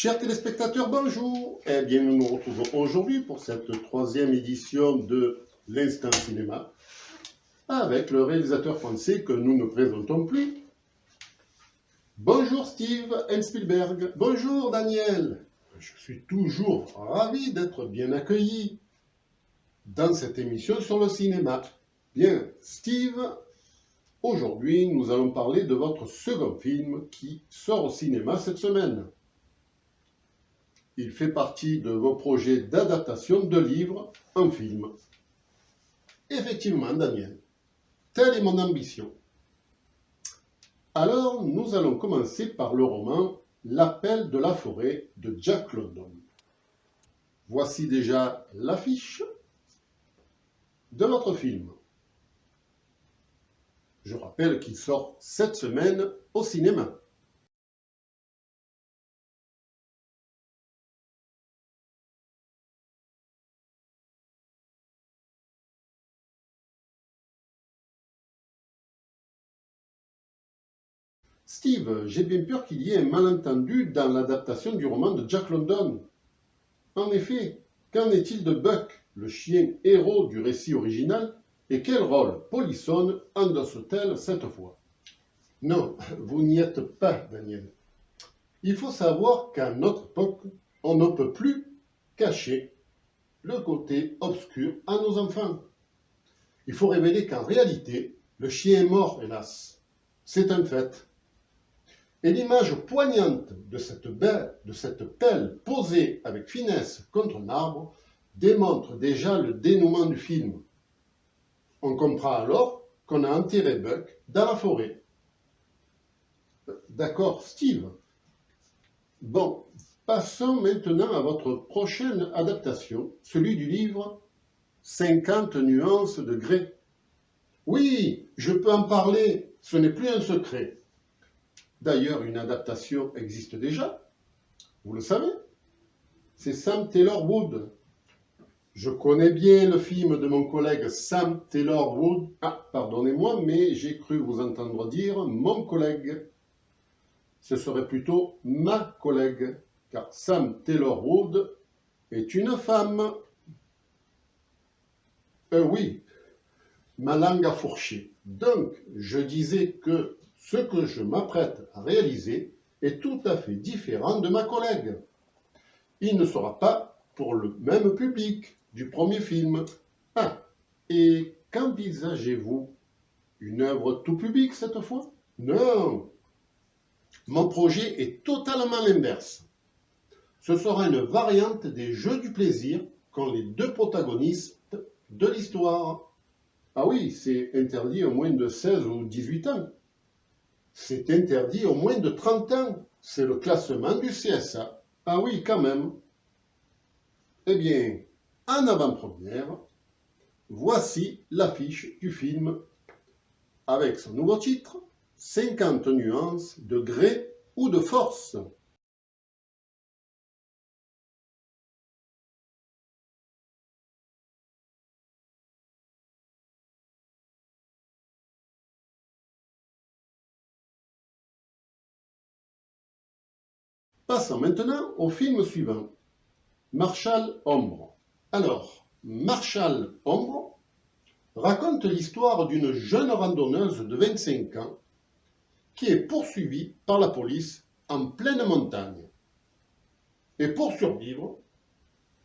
Chers téléspectateurs, bonjour. Eh bien, nous nous retrouvons aujourd'hui pour cette troisième édition de l'Instant Cinéma avec le réalisateur français que nous ne présentons plus. Bonjour Steve Spielberg. Bonjour Daniel. Je suis toujours ravi d'être bien accueilli dans cette émission sur le cinéma. Bien, Steve, aujourd'hui, nous allons parler de votre second film qui sort au cinéma cette semaine. Il fait partie de vos projets d'adaptation de livres en film. Effectivement, Daniel, telle est mon ambition. Alors, nous allons commencer par le roman L'appel de la forêt de Jack London. Voici déjà l'affiche de votre film. Je rappelle qu'il sort cette semaine au cinéma. Steve, j'ai bien peur qu'il y ait un malentendu dans l'adaptation du roman de Jack London. En effet, qu'en est-il de Buck, le chien héros du récit original, et quel rôle Polissonne endosse-t-elle cette fois? Non, vous n'y êtes pas, Daniel. Il faut savoir qu'à notre époque, on ne peut plus cacher le côté obscur à nos enfants. Il faut révéler qu'en réalité, le chien est mort, hélas. C'est un fait. Et l'image poignante de cette pelle posée avec finesse contre un arbre démontre déjà le dénouement du film. On comprend alors qu'on a enterré Buck dans la forêt. D'accord, Steve. Bon, passons maintenant à votre prochaine adaptation, celui du livre 50 nuances de Grey. Oui, je peux en parler, ce n'est plus un secret. D'ailleurs, une adaptation existe déjà, vous le savez, c'est Sam Taylor Wood. Je connais bien le film de mon collègue Sam Taylor Wood. Ah, pardonnez-moi, mais j'ai cru vous entendre dire mon collègue. Ce serait plutôt ma collègue, car Sam Taylor Wood est une femme. Oui, ma langue a fourché. Donc, je disais que ce que je m'apprête à réaliser est tout à fait différent de ma collègue. Il ne sera pas pour le même public du premier film. Ah, et qu'envisagez-vous? Une œuvre tout public cette fois? Non, mon projet est totalement l'inverse. Ce sera une variante des jeux du plaisir qu'ont les deux protagonistes de l'histoire. Ah oui, c'est interdit aux moins de 16 ou 18 ans. C'est interdit aux moins de 30 ans. C'est le classement du CSA. Ah oui, quand même. Eh bien, en avant-première, voici l'affiche du film avec son nouveau titre, 50 nuances de gré ou de force. Passons maintenant au film suivant, Marshall Ombre. Alors, Marshall Ombre raconte l'histoire d'une jeune randonneuse de 25 ans qui est poursuivie par la police en pleine montagne. Et pour survivre,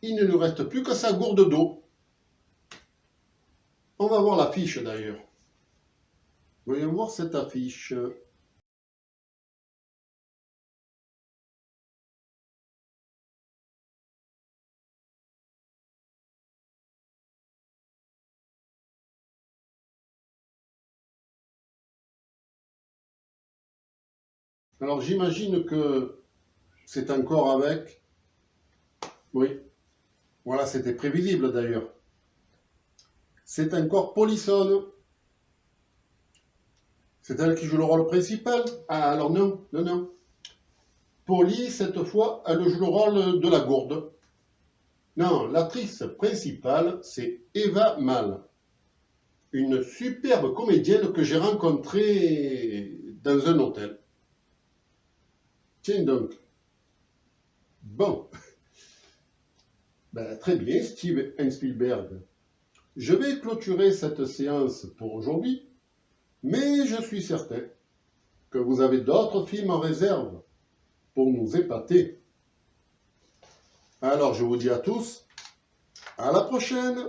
il ne lui reste plus que sa gourde d'eau. On va voir l'affiche d'ailleurs. Voyons voir cette affiche. Alors j'imagine que c'est encore avec... Oui, voilà, c'était prévisible d'ailleurs. C'est encore Polissonne. C'est elle qui joue le rôle principal. Ah, alors non, non, non. Polly, cette fois, elle joue le rôle de la gourde. Non, l'actrice principale, c'est Eva Mal, une superbe comédienne que j'ai rencontrée dans un hôtel. Tiens donc. Bon, très bien, Steven Spielberg. Je vais clôturer cette séance pour aujourd'hui, mais je suis certain que vous avez d'autres films en réserve pour nous épater. Alors je vous dis à tous, à la prochaine!